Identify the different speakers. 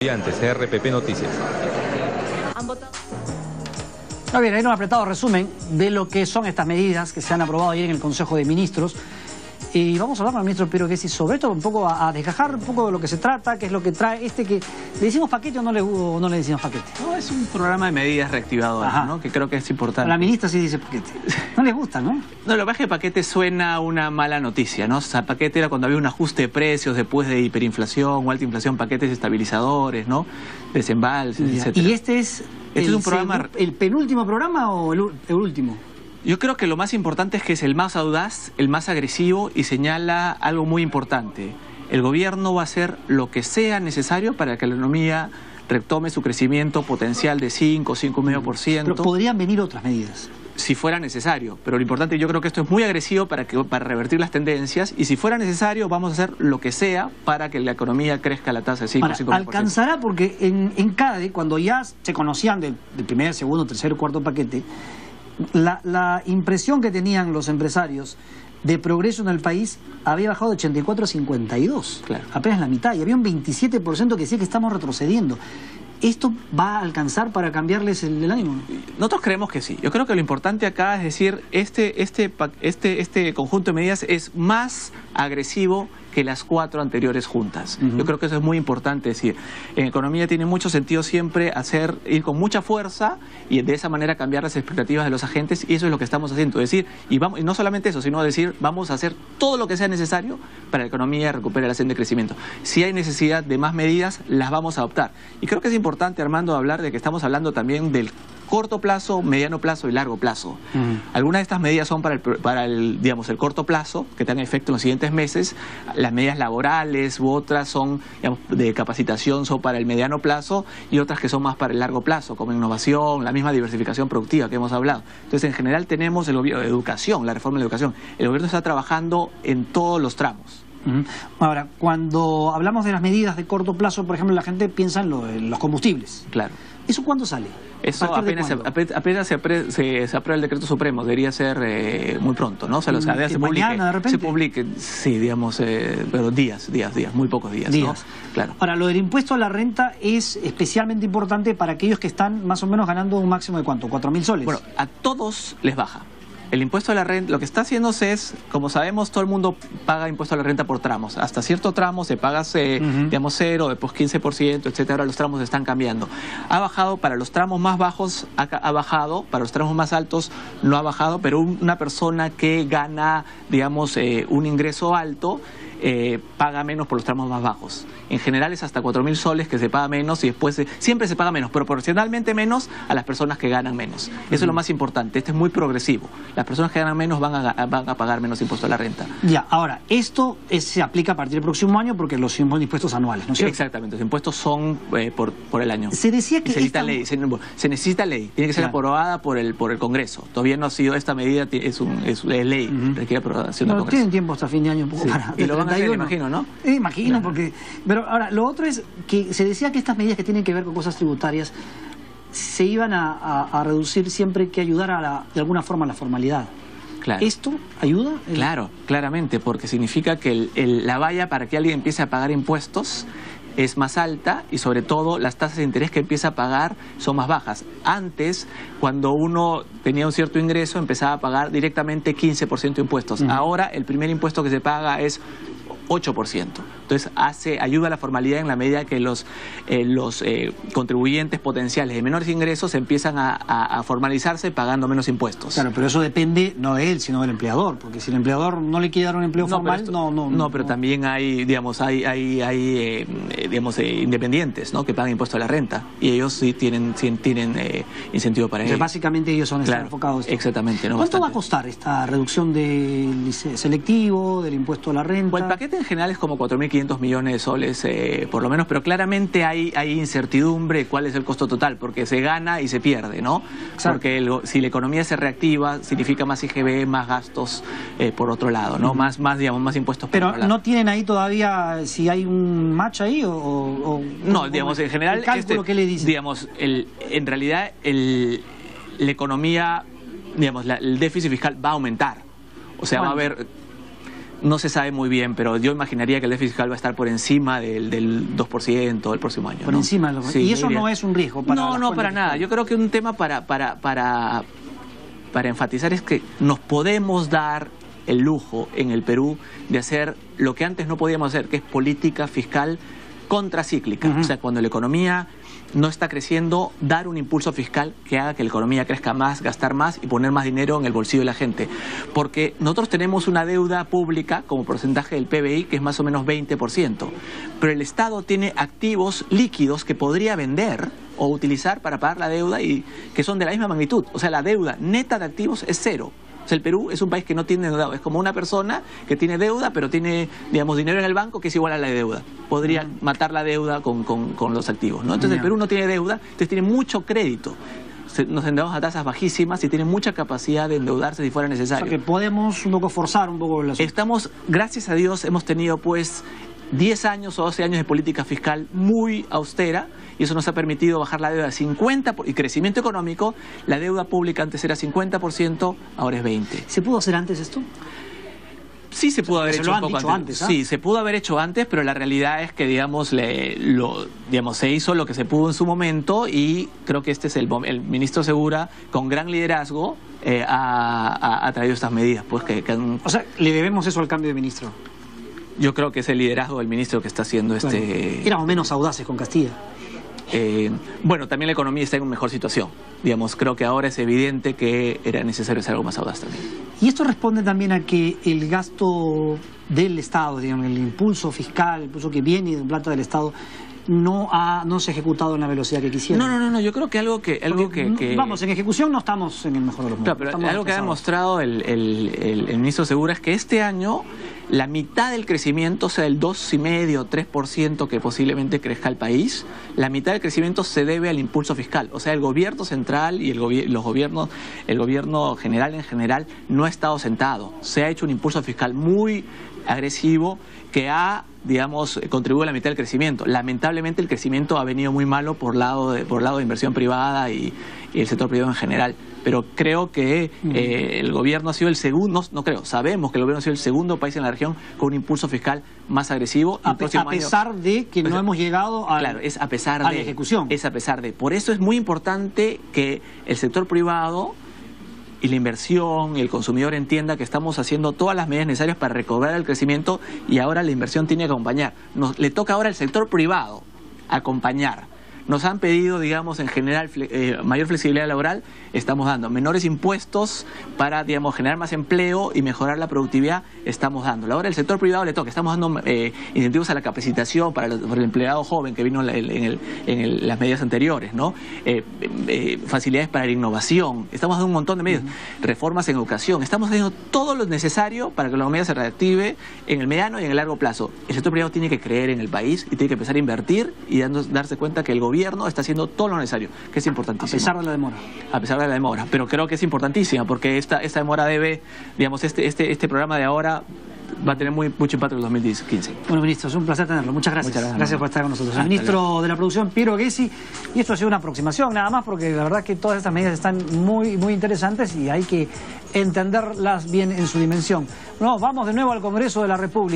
Speaker 1: RPP Noticias.
Speaker 2: No, bien, hay un apretado resumen de lo que son estas medidas que se han aprobado ayer en el Consejo de Ministros. Y vamos a hablar con el ministro Piero Gessi sobre esto, un poco a desgajar un poco de lo que se trata, qué es lo que trae que... ¿Le decimos paquete o no le decimos paquete?
Speaker 3: No, es un programa de medidas reactivadoras, ¿no? Que creo que es importante.
Speaker 2: La ministra sí dice paquete. No les gusta, ¿no?
Speaker 3: No, lo que pasa es que paquete suena a una mala noticia, ¿no? O sea, paquete era cuando había un ajuste de precios después de hiperinflación o alta inflación, paquetes estabilizadores, ¿no? Desembalses, etc.
Speaker 2: ¿Y este es
Speaker 3: un programa...
Speaker 2: el penúltimo programa o el último?
Speaker 3: Yo creo que lo más importante es que es el más audaz, el más agresivo y señala algo muy importante. El gobierno va a hacer lo que sea necesario para que la economía retome su crecimiento potencial de 5, 5,5%.
Speaker 2: Pero podrían venir otras medidas.
Speaker 3: Si fuera necesario, pero lo importante, yo creo que esto es muy agresivo para revertir las tendencias, y si fuera necesario vamos a hacer lo que sea para que la economía crezca a la tasa de 5, 5%.
Speaker 2: Alcanzará, porque en CADE, cuando ya se conocían del primer, segundo, tercer, cuarto paquete, la impresión que tenían los empresarios de progreso en el país había bajado de 84 a 52,
Speaker 3: claro.
Speaker 2: Apenas la mitad, y había un 27% que decía que estamos retrocediendo. ¿Esto va a alcanzar para cambiarles el ánimo?
Speaker 3: Nosotros creemos que sí. Yo creo que lo importante acá es decir, este conjunto de medidas es más agresivo que las 4 anteriores juntas. Yo creo que eso es muy importante decir. En economía tiene mucho sentido siempre ir con mucha fuerza y de esa manera cambiar las expectativas de los agentes, y eso es lo que estamos haciendo. Decir, y no solamente eso, sino decir, vamos a hacer todo lo que sea necesario para que la economía recupere la senda de crecimiento. Si hay necesidad de más medidas, las vamos a adoptar. Y creo que es importante, Armando, hablar de que estamos hablando también del corto plazo, mediano plazo y largo plazo. Algunas de estas medidas son para el corto plazo, que tengan efecto en los siguientes meses. Las medidas laborales u otras son, digamos, de capacitación, son para el mediano plazo, y otras que son más para el largo plazo, como innovación, la misma diversificación productiva que hemos hablado. Entonces, en general tenemos el gobierno de educación, la reforma de la educación. El gobierno está trabajando en todos los tramos.
Speaker 2: Ahora, cuando hablamos de las medidas de corto plazo, por ejemplo, la gente piensa en los combustibles.
Speaker 3: Claro.
Speaker 2: ¿Eso cuándo sale?
Speaker 3: Eso apenas se aprueba el decreto supremo, debería ser muy pronto, ¿no? O sea,
Speaker 2: mañana, de repente.
Speaker 3: Se publique, sí, digamos, pero días, muy pocos días. ¿No? Claro.
Speaker 2: Ahora, lo del impuesto a la renta es especialmente importante para aquellos que están más o menos ganando un máximo de ¿cuánto? 4.000 soles.
Speaker 3: Bueno, a todos les baja. El impuesto a la renta, lo que está haciéndose es, como sabemos, todo el mundo paga impuesto a la renta por tramos. Hasta cierto tramo se paga, digamos, 0, después 15%, etcétera. Ahora los tramos están cambiando. Ha bajado para los tramos más bajos, ha bajado, para los tramos más altos no ha bajado, pero una persona que gana, digamos, un ingreso alto, paga menos por los tramos más bajos. En general es hasta 4.000 soles que se paga menos, y después siempre se paga menos, proporcionalmente menos a las personas que ganan menos. Eso es lo más importante. Este es muy progresivo. Las personas que ganan menos van a pagar menos impuesto a la renta.
Speaker 2: Ya, ahora, esto se aplica a partir del próximo año porque los impuestos anuales, ¿no es cierto?
Speaker 3: Exactamente, los impuestos son por el año.
Speaker 2: Se decía que...
Speaker 3: Se necesita ley, tiene que ser aprobada por el Congreso. Todavía no ha sido esta medida, es ley, requiere aprobación del Congreso.
Speaker 2: Tienen tiempo hasta fin de año un poco para...
Speaker 3: Y lo van a hacer, imagino, ¿no?
Speaker 2: Imagino, porque... Pero ahora, lo otro es que se decía que estas medidas que tienen que ver con cosas tributarias se iban a reducir siempre que ayudara de alguna forma a la formalidad.
Speaker 3: Claro.
Speaker 2: ¿Esto ayuda?
Speaker 3: Claro, claramente, porque significa que la valla para que alguien empiece a pagar impuestos es más alta, y sobre todo las tasas de interés que empieza a pagar son más bajas. Antes, cuando uno tenía un cierto ingreso, empezaba a pagar directamente 15% de impuestos. Ahora el primer impuesto que se paga es 8%. Entonces ayuda a la formalidad en la medida que los contribuyentes potenciales de menores ingresos empiezan a formalizarse pagando menos impuestos.
Speaker 2: Claro, pero eso depende no de él, sino del empleador, porque si el empleador no le quiere dar un empleo formal,
Speaker 3: pero también hay, digamos, independientes, ¿no?, que pagan impuesto a la renta, y ellos sí tienen incentivo para ello.
Speaker 2: Básicamente ellos son enfocados.
Speaker 3: Exactamente. ¿No?
Speaker 2: ¿Cuánto va a costar esta reducción del selectivo, del impuesto a la renta?
Speaker 3: Pues el paquete en general es como 4.500 millones de soles, por lo menos, pero claramente hay incertidumbre cuál es el costo total, porque se gana y se pierde, ¿no? Exacto. Porque si la economía se reactiva, significa más IGB, más gastos por otro lado, ¿no? Más impuestos por otro lado.
Speaker 2: Pero ¿no tienen ahí todavía si hay un match ahí
Speaker 3: no, digamos, en general...
Speaker 2: ¿El cálculo qué le dice?
Speaker 3: Digamos, en realidad la economía, digamos, el déficit fiscal va a aumentar. O sea, va a haber... no se sabe muy bien, pero yo imaginaría que el déficit fiscal va a estar por encima del 2% el próximo año.
Speaker 2: Por
Speaker 3: ¿no?
Speaker 2: encima del 2%. Sí, y eso no es un riesgo para
Speaker 3: No, para nada. Yo creo que un tema para enfatizar es que nos podemos dar el lujo en el Perú de hacer lo que antes no podíamos hacer, que es política fiscal contracíclica. O sea, cuando la economía no está creciendo, dar un impulso fiscal que haga que la economía crezca más, gastar más y poner más dinero en el bolsillo de la gente. Porque nosotros tenemos una deuda pública como porcentaje del PBI que es más o menos 20%, pero el Estado tiene activos líquidos que podría vender o utilizar para pagar la deuda y que son de la misma magnitud. O sea, la deuda neta de activos es cero. O sea, el Perú es un país que no tiene deuda, es como una persona que tiene deuda, pero tiene, digamos, dinero en el banco que es igual a la deuda. Podría matar la deuda con los activos, ¿no? Entonces el Perú no tiene deuda, entonces tiene mucho crédito. Nos endeudamos a tasas bajísimas y tiene mucha capacidad de endeudarse si fuera necesario.
Speaker 2: O sea, que podemos un poco forzar un poco el asunto.
Speaker 3: Estamos, gracias a Dios, hemos tenido pues 10 años o 12 años de política fiscal muy austera y eso nos ha permitido bajar la deuda a 50% y crecimiento económico. La deuda pública antes era 50%, ahora es 20%.
Speaker 2: ¿Se pudo hacer antes esto?
Speaker 3: Sí, se pudo haber hecho un poco antes. Sí, se pudo haber hecho antes, pero la realidad es que, digamos, se hizo lo que se pudo en su momento y creo que este es el ministro Segura, con gran liderazgo, ha traído estas medidas. Pues
Speaker 2: O sea, ¿le debemos eso al cambio de ministro?
Speaker 3: Yo creo que es el liderazgo del ministro que está haciendo
Speaker 2: Éramos menos audaces con Castilla.
Speaker 3: Bueno, también la economía está en mejor situación. Digamos, creo que ahora es evidente que era necesario ser algo más audaz también.
Speaker 2: Y esto responde también a que el gasto del Estado, digamos, el impulso fiscal, el impulso que viene de plata del Estado, no se ha ejecutado en la velocidad que quisiera.
Speaker 3: No, yo creo que algo que
Speaker 2: vamos, en ejecución no estamos en el mejor de los mundos.
Speaker 3: Claro, pero algo que ha demostrado el ministro Segura es que este año la mitad del crecimiento, o sea, el 2,5% 3% que posiblemente crezca el país, la mitad del crecimiento se debe al impulso fiscal. O sea, el gobierno central y el gobierno general en general no ha estado sentado. Se ha hecho un impulso fiscal muy agresivo que ha, digamos, contribuido a la mitad del crecimiento. Lamentablemente el crecimiento ha venido muy malo por lado de inversión privada y el sector privado en general. Pero creo que el gobierno ha sido el segundo, sabemos que el gobierno ha sido el segundo país en la región con un impulso fiscal más agresivo.
Speaker 2: A pesar de que no hemos llegado a la ejecución.
Speaker 3: Es a pesar de. Por eso es muy importante que el sector privado y la inversión y el consumidor entienda que estamos haciendo todas las medidas necesarias para recobrar el crecimiento y ahora la inversión tiene que acompañar. Le toca ahora al sector privado acompañar. Nos han pedido, digamos, en general, mayor flexibilidad laboral, estamos dando. Menores impuestos para, digamos, generar más empleo y mejorar la productividad, estamos dando. Ahora el sector privado le toca, estamos dando incentivos a la capacitación para el empleado joven que vino en las medidas anteriores, ¿no? Facilidades para la innovación, estamos dando un montón de medidas. Reformas en educación, estamos haciendo todo lo necesario para que la economía se reactive en el mediano y en el largo plazo. El sector privado tiene que creer en el país y tiene que empezar a invertir y darse cuenta que el gobierno está haciendo todo lo necesario, que es importantísimo.
Speaker 2: A pesar de la demora.
Speaker 3: A pesar de la demora, pero creo que es importantísima porque esta demora debe, digamos, este programa de ahora va a tener mucho impacto en el 2015.
Speaker 2: Bueno, ministro, es un placer tenerlo. Muchas gracias. Gracias por estar con nosotros. El ministro de la Producción, Piero Gessi, y esto ha sido una aproximación nada más porque la verdad que todas estas medidas están muy interesantes y hay que entenderlas bien en su dimensión. No, vamos de nuevo al Congreso de la República.